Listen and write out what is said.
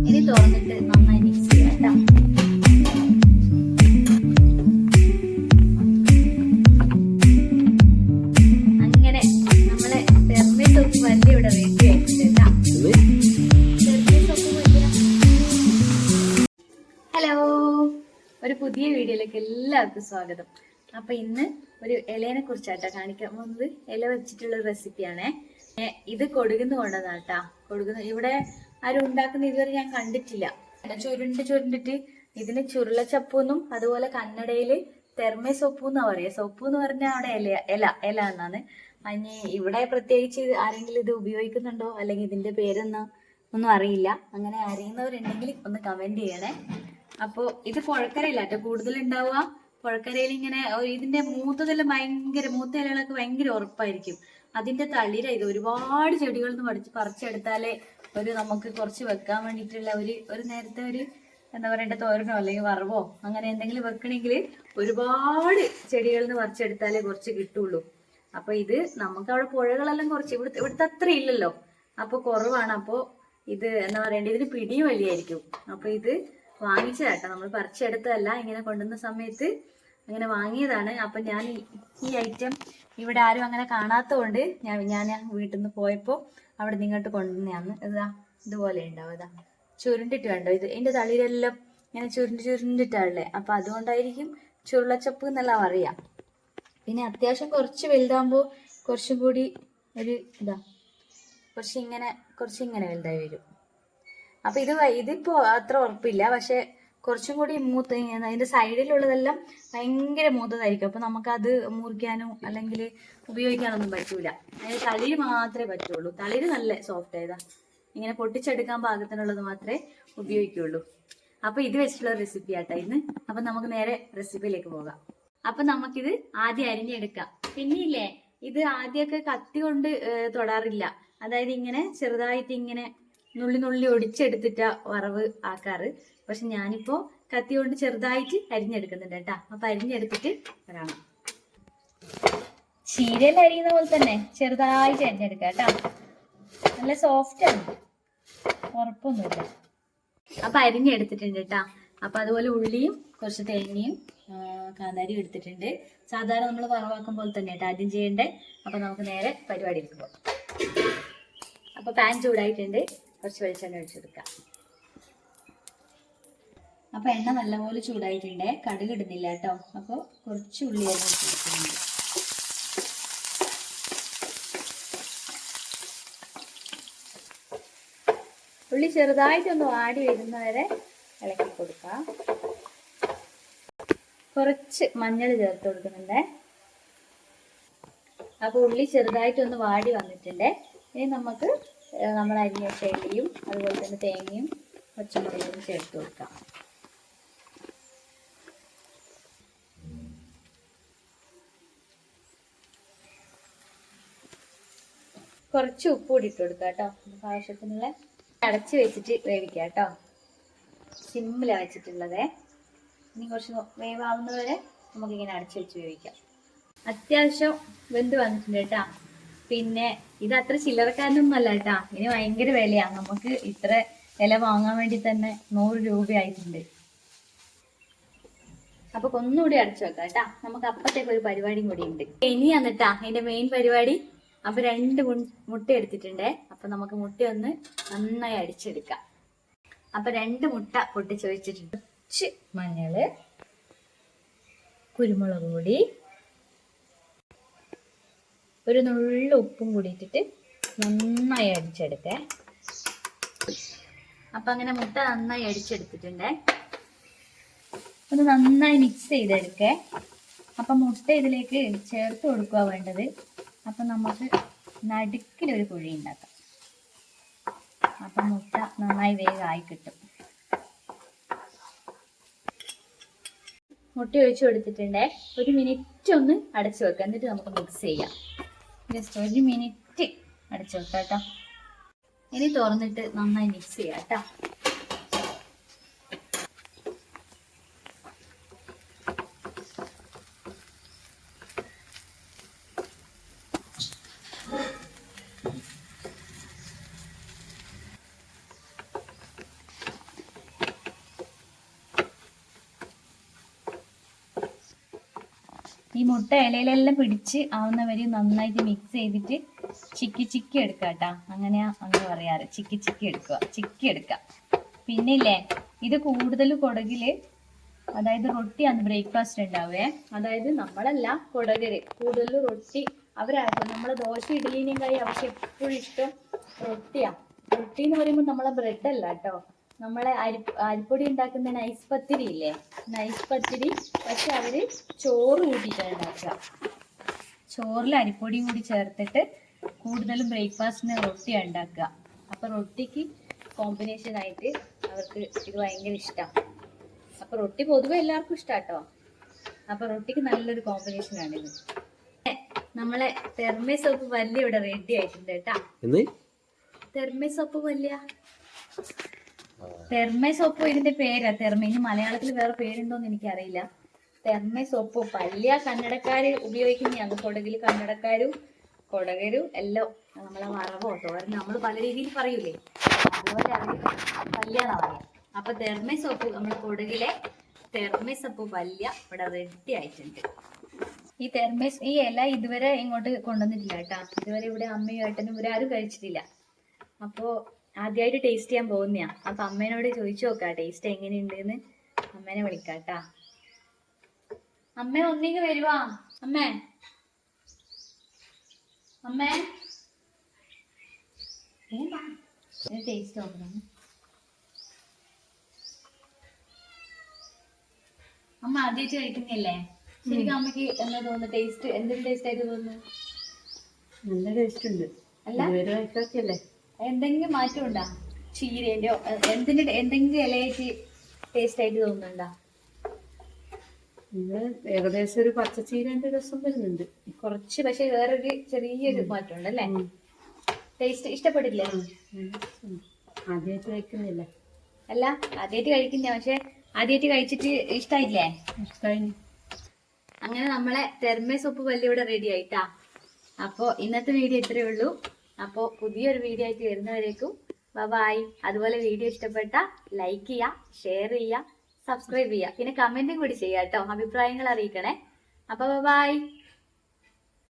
ഇനി തുറന്നിട്ട് നന്നായി മിക്സ് ചെയ്യാം കേട്ടോ. അങ്ങനെ നമ്മളെ തെർമി സോപ്പ് വലിയ ഇവിടെ റെഡി ആയിട്ടുണ്ട് കേട്ടോ. തെർമി സോപ്പ് വലിയ. ഹലോ, ഒരു പുതിയ വീഡിയോയിലേക്ക് എല്ലാവർക്കും സ്വാഗതം. അപ്പൊ ഇന്ന് ഒരു ഇലേനെ കുറിച്ചാട്ടാ കാണിക്കാൻ പോകുന്നത്. ഇല വെച്ചിട്ടുള്ള റെസിപ്പിയാണേ. ഇത് കൊടുകുന്ന കൊണ്ടതാട്ടാ. കൊടുകുന്ന ഇവിടെ ആരും ഉണ്ടാക്കുന്ന ഇതുവരെ ഞാൻ കണ്ടിട്ടില്ല. ചുരുണ്ടിട്ട് ഇതിന് ചുരുളച്ചപ്പൊന്നും അതുപോലെ കന്നഡയില് തെർമേ സൊപ്പു എന്നാ പറയാ. സൊപ്പു എന്ന് പറഞ്ഞാൽ അവിടെ ഇല എന്നാണ്. അതിന് ഇവിടെ പ്രത്യേകിച്ച് ആരെങ്കിലും ഇത് ഉപയോഗിക്കുന്നുണ്ടോ അല്ലെങ്കിൽ ഇതിന്റെ പേരെന്നാ ഒന്നും അറിയില്ല. അങ്ങനെ അറിയുന്നവരുണ്ടെങ്കിൽ ഒന്ന് കമന്റ് ചെയ്യണേ. അപ്പോ ഇത് പുഴക്കരയിലാട്ടോ കൂടുതൽ ഉണ്ടാവുക. പുഴക്കരയിൽ ഇങ്ങനെ ഇതിന്റെ മൂത്തതെല്ലാം മൂത്ത ഇലകളൊക്കെ ഭയങ്കര ഉറപ്പായിരിക്കും. അതിന്റെ തളിര ഇത് ഒരുപാട് ചെടികളിൽ നിന്ന് പറിച്ചെടുത്താലേ നമുക്ക് കുറച്ച് വെക്കാൻ വേണ്ടിയിട്ടുള്ള ഒരു നേരത്തെ എന്താ പറയണ്ട തോരനോ അല്ലെങ്കിൽ വറവോ അങ്ങനെ എന്തെങ്കിലും വെക്കണമെങ്കിൽ ഒരുപാട് ചെടികളിൽ നിന്ന് പറിച്ചെടുത്താലേ കുറച്ച് കിട്ടുള്ളൂ. അപ്പൊ ഇത് നമുക്ക് അവിടെ പുഴകളെല്ലാം കുറച്ച് ഇവിടുത്തെ അത്ര ഇല്ലല്ലോ, അപ്പൊ കുറവാണ്. അപ്പൊ ഇത് എന്താ പറയണ്ടത്, ഇതിന് പിടിയും വലിയായിരിക്കും. അപ്പൊ ഇത് വാങ്ങിച്ചതാട്ടോ, നമ്മൾ പറിച്ചെടുത്തതല്ല. ഇങ്ങനെ കൊണ്ടുവന്ന സമയത്ത് അങ്ങനെ വാങ്ങിയതാണ്. അപ്പൊ ഞാൻ ഈ ഐറ്റം ഇവിടെ ആരും അങ്ങനെ കാണാത്തതുകൊണ്ട് ഞാൻ വീട്ടിൽ നിന്ന് പോയപ്പോ അവിടെ നിങ്ങോട്ട് കൊണ്ടുവന്നെയാണ്. ഇതുപോലെ ഉണ്ടാവും. ചുരുണ്ടിട്ട് കണ്ടോ, ഇതിന്റെ തളിരെല്ലാം ഇങ്ങനെ ചുരുണ്ടിട്ടാണല്ലേ. അപ്പൊ അതുകൊണ്ടായിരിക്കും ചുരുളച്ചപ്പ് എന്നെല്ലാം അറിയാം. പിന്നെ അത്യാവശ്യം കുറച്ച് വലുതാകുമ്പോ കുറച്ചും കൂടി കുറച്ചിങ്ങനെ വലുതായി വരും. അപ്പൊ ഇതിപ്പോ അത്ര ഉറപ്പില്ല, പക്ഷെ കുറച്ചും കൂടി അതിന്റെ സൈഡിലുള്ളതെല്ലാം ഭയങ്കര മൂത്തതായിരിക്കും. അപ്പൊ നമുക്കത് മുറിക്കാനോ അല്ലെങ്കിൽ ഉപയോഗിക്കാനൊന്നും പറ്റൂല. അതിന് തളിര് മാത്രമേ പറ്റുള്ളൂ. തളിര് നല്ല സോഫ്റ്റ് ആയതാ. ഇങ്ങനെ പൊട്ടിച്ചെടുക്കാൻ പാകത്തിനുള്ളത് മാത്രമേ ഉപയോഗിക്കുള്ളൂ. അപ്പൊ ഇത് വെച്ചിട്ടുള്ള റെസിപ്പി ആട്ടാ ഇന്ന്. അപ്പൊ നമുക്ക് നേരെ റെസിപ്പിയിലേക്ക് പോകാം. അപ്പൊ നമുക്കിത് ആദ്യം അരിഞ്ഞെടുക്കാം. പിന്നെയില്ലേ, ഇത് ആദ്യമൊക്കെ കത്തി കൊണ്ട് തൊടാറില്ല. അതായത് ഇങ്ങനെ ചെറുതായിട്ട് ഇങ്ങനെ നുള്ളി ഒടിച്ചെടുത്തിട്ടാ വറവ് ആക്കാറ്. പക്ഷെ ഞാനിപ്പോ കത്തി കൊണ്ട് ചെറുതായിട്ട് അരിഞ്ഞെടുക്കുന്നുണ്ട് കേട്ടാ. അപ്പൊ അരിഞ്ഞെടുത്തിട്ട് വരാം. ചീരയിൽ അരിയുന്ന പോലെ തന്നെ ചെറുതായിട്ട് അരിഞ്ഞെടുക്കാം കേട്ടാ. നല്ല സോഫ്റ്റ് ആണ്, ഉറപ്പൊന്നുമില്ല. അപ്പൊ അരിഞ്ഞെടുത്തിട്ടുണ്ട് കേട്ടാ. അപ്പൊ അതുപോലെ ഉള്ളിയും കുറച്ച് തേങ്ങയും കാന്താരിയും എടുത്തിട്ടുണ്ട്. സാധാരണ നമ്മൾ വറവാക്കും പോലെ തന്നെ കേട്ടോ ആദ്യം ചെയ്യണ്ടേ. അപ്പൊ നമുക്ക് നേരെ പരിപാടി എടുക്കുമ്പോൾ. അപ്പൊ പാൻ ചൂടായിട്ടുണ്ട്, കുറച്ച് വെളിച്ചെണ്ണ ഒഴിച്ചെടുക്കാം. അപ്പൊ എണ്ണ നല്ലപോലെ ചൂടായിട്ടുണ്ട്. കടുക് ഇടുന്നില്ല കേട്ടോ. അപ്പൊ കുറച്ച് ഉള്ളി അരിഞ്ഞെടുക്കുന്നുണ്ട്. ഉള്ളി ചെറുതായിട്ടൊന്ന് വാടി വരുന്നവരെ ഇളക്കി കൊടുക്കാം. കുറച്ച് മഞ്ഞൾ ചേർത്ത് കൊടുക്കുന്നുണ്ട്. അപ്പൊ ഉള്ളി ചെറുതായിട്ടൊന്ന് വാടി വന്നിട്ടുണ്ട്. ഇനി നമുക്ക് നമ്മൾ അരിഞ്ഞ ഉള്ളിയും അതുപോലെ തന്നെ തേങ്ങയും പച്ചമുളകും ചേർത്ത് കൊടുക്കാം. കുറച്ച് ഉപ്പ് കൂടി ഇട്ട് കൊടുക്കാം കേട്ടോ. നമുക്ക് ആവശ്യത്തിനുള്ള അടച്ച് വെച്ചിട്ട് വേവിക്കാം കേട്ടോ. സിമ്മിലാണ് വെച്ചിട്ടുള്ളത്. ഇനി കുറച്ച് വേവാവുന്നവരെ നമുക്കിങ്ങനെ അടച്ച് വെച്ച് വേവിക്കാം. അത്യാവശ്യം വെന്ത് വന്നിട്ടുണ്ട് കേട്ടാ. പിന്നെ ഇത് അത്ര ചില്ലറക്കാരനൊന്നും അല്ല കേട്ടാ. ഇനി ഭയങ്കര വിലയാണ്. നമുക്ക് ഇത്ര വില വാങ്ങാൻ വേണ്ടി തന്നെ 100 രൂപയായിട്ടുണ്ട്. അപ്പൊ ഒന്നുകൂടി അടച്ചു വെക്കാം കേട്ടാ. നമുക്ക് അപ്പത്തേക്ക് ഒരു പരിപാടിയും കൂടി ഉണ്ട്. ഇനി വന്നിട്ടാ അതിന്റെ മെയിൻ പരിപാടി. അപ്പൊ 2 മുട്ട എടുത്തിട്ടുണ്ടേ. അപ്പൊ നമുക്ക് മുട്ട ഒന്ന് നന്നായി അടിച്ചെടുക്കാം. അപ്പൊ 2 മുട്ട പൊട്ടിച്ച് വെച്ചിട്ടുണ്ട്. കുറച്ച് മഞ്ഞള്, കുരുമുളക് പൊടി, ഒരു നുള്ള ഉപ്പും കൂടി ഇട്ടിട്ട് നന്നായി അടിച്ചെടുക്കേ. അപ്പൊ അങ്ങനെ മുട്ട നന്നായി അടിച്ചെടുത്തിട്ടുണ്ടേ. ഒന്ന് നന്നായി മിക്സ് ചെയ്തെടുക്കേ. അപ്പൊ മുട്ട ഇതിലേക്ക് ചേർത്ത് കൊടുക്കുക വേണ്ടത്. അപ്പൊ നമുക്ക് നടുക്കിലൊരു കുഴി ഉണ്ടാക്കാം. അപ്പൊ മുട്ട നന്നായി വേഗമായി കിട്ടും. മുട്ട ഒഴിച്ചു കൊടുത്തിട്ടുണ്ടേ. 1 മിനിറ്റ് ഒന്ന് അടച്ചു വെക്കാം. എന്നിട്ട് നമുക്ക് മിക്സ് ചെയ്യാം. ജസ്റ്റ് 1 മിനിറ്റ് അടച്ചു വെക്കാം കേട്ടോ. ഇനി തുറന്നിട്ട് നന്നായി മിക്സ് ചെയ്യാം കേട്ടോ. ഈ മുട്ട ഇലയിലെല്ലാം പിടിച്ച് ആവുന്നവരെ നന്നായിട്ട് മിക്സ് ചെയ്തിട്ട് ചിക്കി എടുക്കാട്ടാ. അങ്ങനെയാ അങ്ങനെ പറയാറ്, ചിക്കി എടുക്കുക. പിന്നെ ഇല്ലേ, ഇത് കൂടുതൽ കൊടകില്, അതായത് റൊട്ടിയാണ് ബ്രേക്ക്ഫാസ്റ്റ് ഉണ്ടാവേ. അതായത് നമ്മളല്ല, കൊടകര് കൂടുതൽ റൊട്ടി അവരാക്കും. നമ്മളെ ദോശ ഇഡ്ഡലിനേക്കായി അവർക്ക് എപ്പോഴും ഇഷ്ടം റൊട്ടിയാ. റൊട്ടി എന്ന് പറയുമ്പോൾ നമ്മളെ ബ്രെഡ് അല്ല കേട്ടോ, നമ്മളെ അരിപ്പൊടി ഉണ്ടാക്കുന്ന നൈസ് പത്തിരി ഇല്ലേ, നൈസ് പത്തിരി. പക്ഷെ അവര് ചോറ് കൂട്ടിയിട്ടാണ് ഉണ്ടാക്കുക. ചോറിൽ അരിപ്പൊടിയും കൂടി ചേർത്തിട്ട് കൂടുതലും ബ്രേക്ക്ഫാസ്റ്റിന് റൊട്ടിയാണ് ഉണ്ടാക്കുക. അപ്പൊ റൊട്ടിക്ക് കോമ്പിനേഷൻ ആയിട്ട് അവർക്ക് ഇത് ഭയങ്കര ഇഷ്ടമാണ്. അപ്പൊ റൊട്ടി പൊതുവെ എല്ലാവർക്കും ഇഷ്ടാട്ടോ. അപ്പൊ റൊട്ടിക്ക് നല്ലൊരു കോമ്പിനേഷൻ ആണിത്. നമ്മളെ തെർമേ സോപ്പ് വല്യ ഇവിടെ റെഡി ആയിട്ടുണ്ട് കേട്ടാ. തെർമേ സോപ്പ് വല്യ, തെർമേ സോപ്പ് ഇതിന്റെ പേരാ തെർമ. ഇനി മലയാളത്തിൽ വേറെ പേരുണ്ടോന്ന് എനിക്കറിയില്ല. തെർമേ സോപ്പ് വല്യ കന്നടക്കാര് ഉപയോഗിക്കുന്നതാണ്. കൊടകില് കന്നടക്കാരും കൊടകരും എല്ലാം നമ്മളെ വറവോ തോരൻ നമ്മൾ പല രീതിയിൽ പറയൂലേ, അതുപോലെ അവര് വല്യാന്നാ പറയാ. അപ്പൊ തെർമേ സോപ്പ് നമ്മുടെ കൊടകിലെ തെർമേ സോപ്പ് വല്യ ഇവിടെ റെഡി ആയിട്ടുണ്ട്. ഈ ഇല ഇതുവരെ ഇങ്ങോട്ട് കൊണ്ടുവന്നിട്ടില്ല കേട്ടാ. ഇതുവരെ ഇവിടെ അമ്മയും ഏട്ടനും ഇവരെ ആരും കഴിച്ചിട്ടില്ല. അപ്പോ ആദ്യമായിട്ട് ടേസ്റ്റ് ചെയ്യാൻ പോകുന്നയാ. അപ്പൊ അമ്മേനോട് ചോദിച്ചു നോക്കാം ടേസ്റ്റ് എങ്ങനെയുണ്ടെന്ന്. അമ്മേനെ വിളിക്കാട്ടാ. അമ്മ ഒന്നിങ്ങ് വരുവാ. അമ്മേ ടേസ്റ്റ് നോക്കണം. അമ്മ ആദ്യമായിട്ട് കഴിക്കുന്നില്ലേ? ശരിക്കും അമ്മക്ക് എന്താ തോന്നുന്നു? ടേസ്റ്റ് എന്തൊരു ടേസ്റ്റ് ആയിട്ട് തോന്നുന്നു? നല്ല ടേസ്റ്റ് ഉണ്ട്. അല്ല എന്തെങ്കിലും മാറ്റം ഉണ്ടാ? ചീരേന്റെയോ എന്തെങ്കിലും ഇലയായിട്ട് ടേസ്റ്റ് ആയിട്ട് തോന്നുന്നുണ്ടോ? ഏകദേശം ഒരു പച്ചച്ചീരന്റെ രസം വരുന്നുണ്ട് കുറച്ച്. പക്ഷെ വേറൊരു ചെറിയൊരു മാറ്റം ഉണ്ടല്ലേ? ടേസ്റ്റ് ഇഷ്ടപ്പെട്ടില്ലേ? ആദ്യമായിട്ട് കഴിക്കുന്നില്ല. അല്ല ആദ്യമായിട്ട് കഴിക്കുന്ന, പക്ഷെ ആദ്യമായിട്ട് കഴിച്ചിട്ട് ഇഷ്ടായില്ലേ? ഇഷ്ടായി. അങ്ങനെ നമ്മളെ തെർമേ സോപ്പ് വല്യ ഇവിടെ റെഡി ആയിട്ടാ. അപ്പൊ ഇന്നത്തെ വീഡിയോ ഇത്രയേ ഉള്ളൂ. അപ്പൊ പുതിയൊരു വീഡിയോ ആയിട്ട് വരുന്നവരേക്കും ബൈ. അതുപോലെ വീഡിയോ ഇഷ്ടപ്പെട്ട ലൈക്ക് ചെയ്യുക, ഷെയർ ചെയ്യുക, സബ്സ്ക്രൈബ് ചെയ്യുക, പിന്നെ കമന്റും കൂടി ചെയ്യുക കേട്ടോ. അഭിപ്രായങ്ങൾ അറിയിക്കണേ. അപ്പൊ ബൈ.